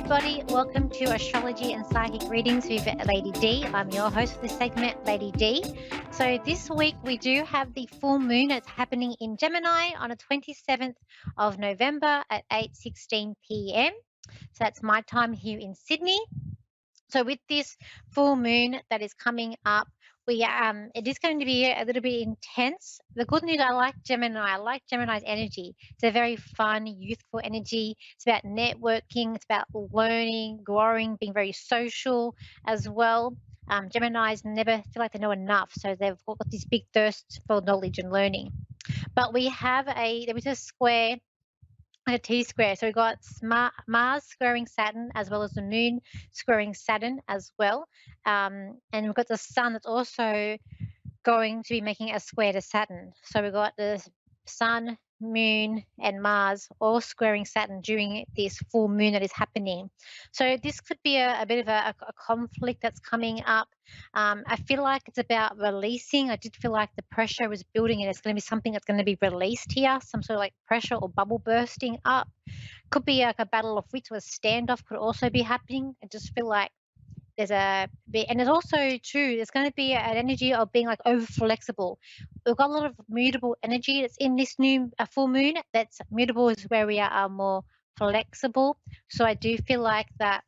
everybody. Welcome to Astrology and Psychic Readings with Lady D. I'm your host for this segment, Lady D. So this week we do have the full moon that's happening in Gemini on the 27th of November at 8:16 p.m. So that's my time here in Sydney. So with this full moon that is coming up, it is going to be a little bit intense. The good news, I like Gemini. I like Gemini's energy. It's a very fun, youthful energy. It's about networking. It's about learning, growing, being very social as well. Geminis never feel like they know enough, so they've got this big thirst for knowledge and learning. But there is a square and a T-square. So we've got Mars squaring Saturn as well as the moon squaring Saturn as well. And we've got the sun that's also going to be making a square to Saturn. So we've got the sun, moon, and Mars all squaring Saturn during this full moon that is happening. So this could be a bit of a conflict that's coming up. I feel like it's about releasing. I did feel like the pressure was building and it's going to be something that's going to be released here, some sort of like pressure or bubble bursting up. Could be like a battle of wits or a standoff could also be happening. I just feel like there's also too, there's going to be an energy of being like over flexible. We've got a lot of mutable energy that's in this new full moon. That's mutable is where we are more flexible. So I do feel like that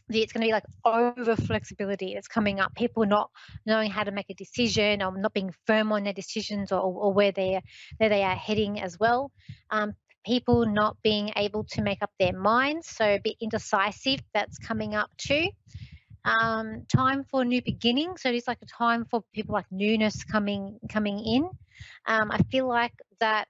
it's going to be like over flexibility that's coming up. People not knowing how to make a decision or not being firm on their decisions or where they are heading as well. People not being able to make up their minds, so a bit indecisive. That's coming up too. Time for new beginnings. So it's like a time for people like newness coming in. I feel like that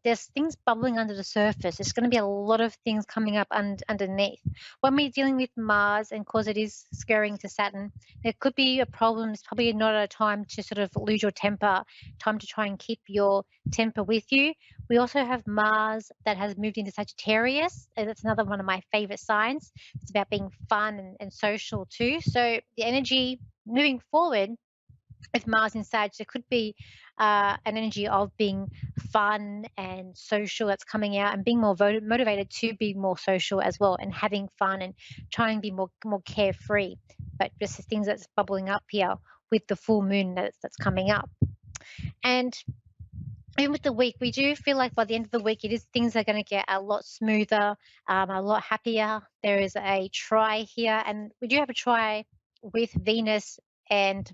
there's things bubbling under the surface. There's going to be a lot of things coming up underneath. When we're dealing with Mars, and because it is squaring to Saturn, there could be a problem. It's probably not a time to sort of lose your temper, time to try and keep your temper with you. We also have Mars that has moved into Sagittarius, and that's another one of my favorite signs. It's about being fun and social too. So the energy moving forward with Mars in Sag, there could be an energy of being fun and social that's coming out, and being more motivated to be more social as well, and having fun and trying to be more carefree. But just the things that's bubbling up here with the full moon that's coming up. And even with the week, we do feel like by the end of the week, things are going to get a lot smoother, a lot happier. There is a try here, and we do have a try with Venus and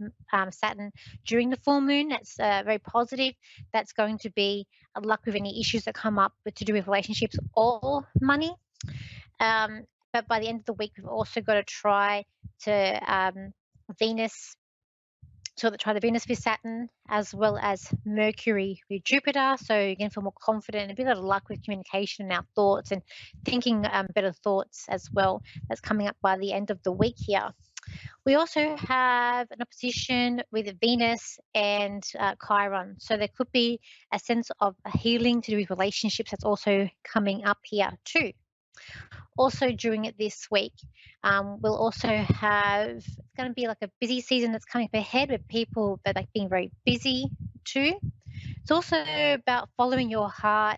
Saturn during the full moon. That's very positive. That's going to be a luck with any issues that come up to do with relationships or money. But by the end of the week, we've also got to try to Venus. So try the Venus with Saturn as well as Mercury with Jupiter. So again, feel more confident and a bit of luck with communication and our thoughts and thinking better thoughts as well. That's coming up by the end of the week here. We also have an opposition with Venus and Chiron. So there could be a sense of a healing to do with relationships that's also coming up here too. Also during it this week, we'll also have, it's going to be like a busy season that's coming up ahead with people that like being very busy too. It's also about following your heart.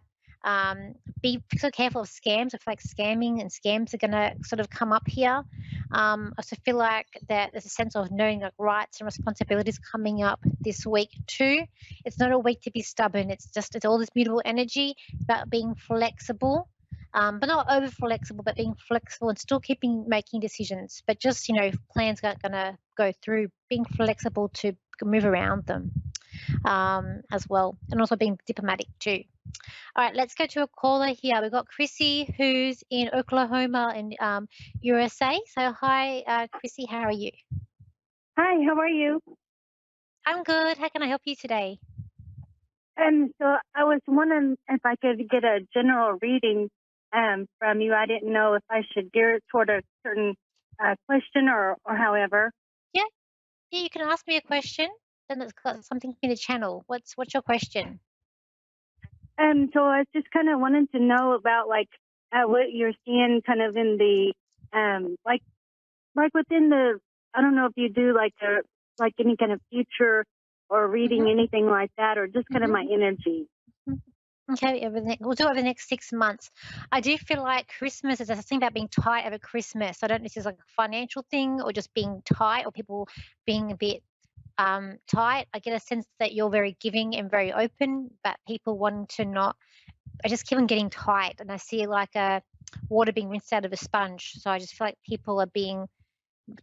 Be so careful of scams. I feel like scamming and scams are going to sort of come up here. I also feel like that there's a sense of knowing like rights and responsibilities coming up this week too. It's not a week to be stubborn. It's all this mutable energy. It's about being flexible. But not over flexible, but being flexible and still making decisions. But just, plans aren't going to go through, being flexible to move around them as well. And also being diplomatic too. All right, let's go to a caller here. We've got Chrissy, who's in Oklahoma in USA. So hi, Chrissy, how are you? Hi, how are you? I'm good. How can I help you today? So I was wondering if I could get a general reading from you. I didn't know if I should gear it toward a certain question or however. Yeah, you can ask me a question. Then it's got something in the channel. What's your question? So I was just kind of wanting to know about what you're seeing kind of in the like within the, I don't know if you do like any kind of future or reading anything like that, or just kind of my energy. Okay, we'll do it over the next 6 months. I do feel like Christmas is a thing about being tight over Christmas. I don't know if this is like a financial thing or just being tight or people being a bit tight. I get a sense that you're very giving and very open, but people wanting to not. I just keep on getting tight, and I see like a water being rinsed out of a sponge. So I just feel like people are being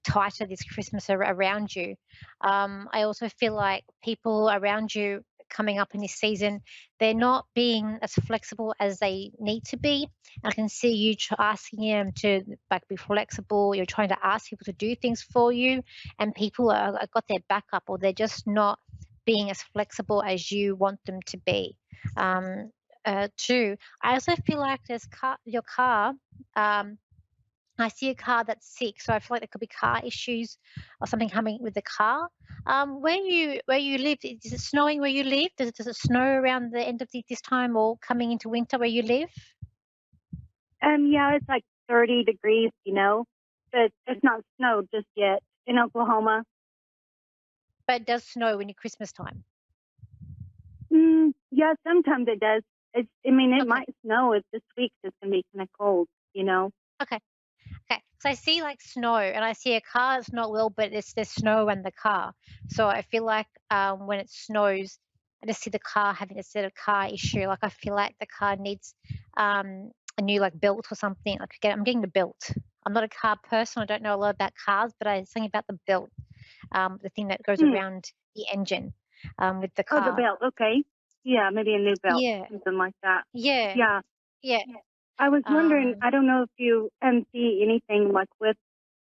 tighter this Christmas around you. I also feel like people around you coming up in this season, they're not being as flexible as they need to be. I can see you asking them to like be flexible. You're trying to ask people to do things for you, and people are got their back up, or they're just not being as flexible as you want them to be. Too, I also feel like your car. Um, I see a car that's sick, so I feel like there could be car issues or something coming with the car. Where you live, is it snowing where you live? Does it snow around the end of this time or coming into winter where you live? Yeah, it's like 30 degrees, but it's not snowed just yet in Oklahoma. But it does snow when you Christmas time. Yeah, sometimes it does. I mean, it Okay, might snow if this week's just gonna be kind of cold. okay, okay. So I see like snow, and I see a car that's not well, but there's snow in the car. So I feel like when it snows, I just see the car having a sort of car issue. Like I feel like the car needs a new like belt or something. Like I'm getting the belt. I'm not a car person. I don't know a lot about cars, but I something about the belt, the thing that goes Hmm. around the engine with the Oh, the car. belt. Okay. Yeah, maybe a new belt, Yeah, something like that. yeah, Yeah. yeah. I was wondering. Um, I don't know if you see anything like with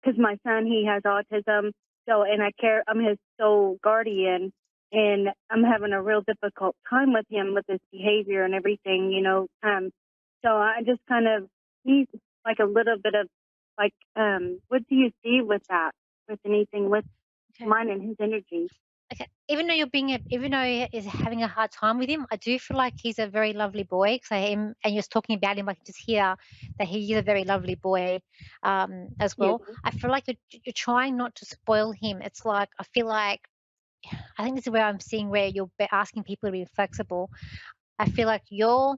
because my son he has autism, so and I care. I'm his sole guardian, and I'm having a real difficult time with him with his behavior and everything. So I just kind of need like a little bit of like what do you see with that with anything with okay. mine and his energy? Okay, even though he is having a hard time with him, I do feel like he's a very lovely boy. Because and you're talking about him, I can just hear that he is a very lovely boy, as Yes. well. I feel like you're trying not to spoil him. It's like I feel like I think this is where I'm seeing where you're asking people to be flexible. I feel like you're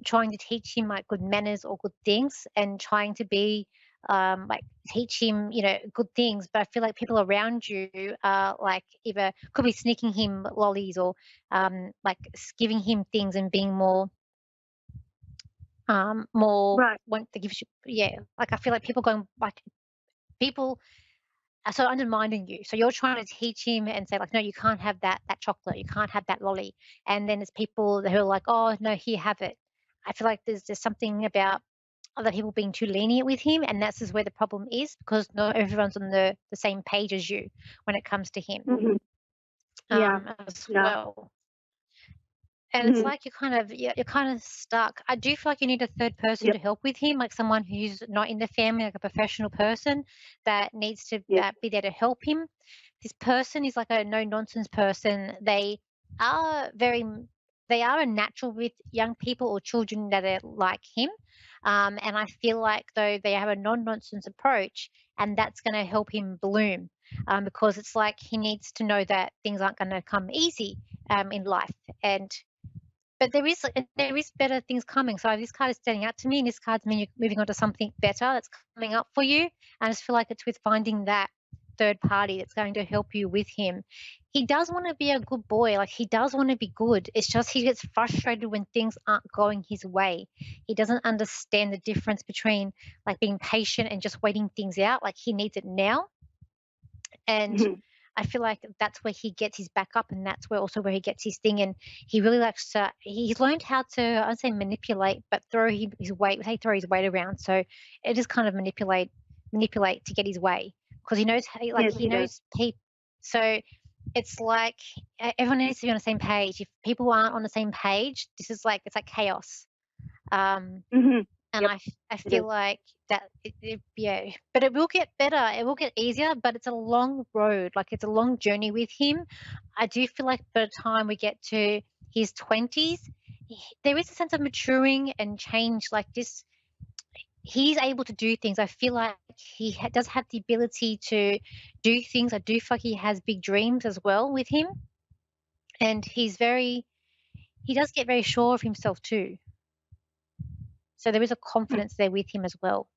trying to teach him like good manners or good things and trying to be like teach him, good things. But I feel like people around you are like either could be sneaking him lollies or like giving him things and being more Right. want to give you, yeah. Like I feel like people going like people so undermining you. So you're trying to teach him and say like, no, you can't have that chocolate, you can't have that lolly. And then there's people who are like, oh no, here have it. I feel like there's something about other people being too lenient with him, and that's just where the problem is because not everyone's on the same page as you when it comes to him Hmm. Yeah. as Yeah. well. And it's Hmm. like you're kind of stuck. I do feel like you need a third person Yep. to help with him, like someone who's not in the family, like a professional person that needs to Yes. be there to help him. This person is like a no nonsense person. Are very they are a natural with young people or children that are like him. And I feel like though they have a non nonsense approach, and that's going to help him bloom, because it's like he needs to know that things aren't going to come easy in life, and but there is better things coming. So this card is standing out to me, and this card's mean you're moving on to something better that's coming up for you. And I just feel like it's with finding that third party that's going to help you with him. He does want to be a good boy, like he does want to be good. It's just he gets frustrated when things aren't going his way. He doesn't understand the difference between like being patient and just waiting things out. Like he needs it now. And Hmm. I feel like that's where he gets his back up, and that's where also where he gets his thing. And he really likes to. He's learned how to, I'd say, manipulate, but throw his weight. Say throw his weight around. So it is kind of manipulate to get his way because he knows like Yes, he he does. knows people. So it's like everyone needs to be on the same page. If people aren't on the same page, this is like it's like chaos. Um, Hmm. and Yep. I It is. feel like that yeah, but it will get better, it will get easier, but it's a long road, like it's a long journey with him. I do feel like by the time we get to his 20s, there is a sense of maturing and change like this. He's able to do things. I feel like he does have the ability to do things. I do feel like he has big dreams as well with him, and he does get very sure of himself too. So there is a Hmm. confidence there with him as well.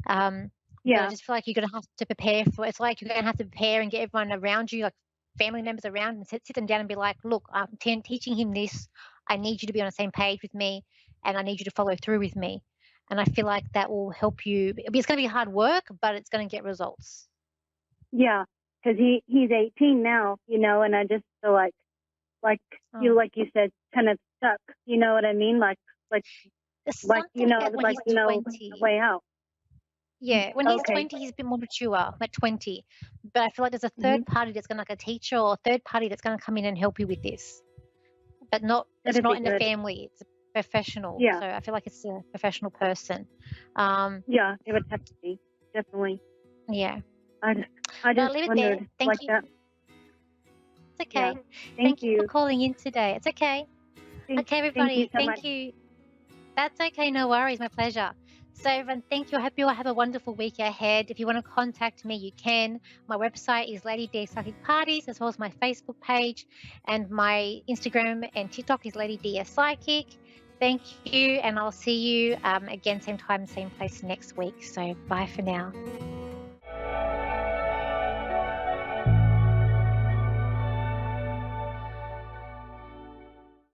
But I Yeah. just feel like you're going to have to prepare for it's like you're going to have to prepare and get everyone around you, like family members around, and sit them down and be like, look, I'm teaching him this. I need you to be on the same page with me, and I need you to follow through with me. And I feel like that will help you. It's going to be hard work, but it's going to get results. Yeah. Because he's 18 now, you know, and I just feel like Oh. like you said, kind of stuck. You know what I mean? Like There's you something know, about when like he's no 20. way out. Yeah, when he's Okay. 20, he's a bit more mature, like 20. But I feel like there's a Hmm. third party that's going to, like a teacher or a third party that's going to come in and help you with this. But it's That'd be not in the good. family, it's a professional. Yeah. So I feel like it's a professional person. Yeah. It would have to be definitely. Yeah. I But I'll just leave it there. wondered Thank like you. that. It's Yeah. okay. Thank Thank you for you. calling in today. It's okay. Okay, Thank you everybody. so much. Thank you. That's okay. No worries. My pleasure. So, everyone, thank you. I hope you all have a wonderful week ahead. If you want to contact me, you can. My website is Lady D Psychic Parties, as well as my Facebook page, and my Instagram and TikTok is Lady D Psychic. Thank you, and I'll see you again, same time, same place next week. So, bye for now.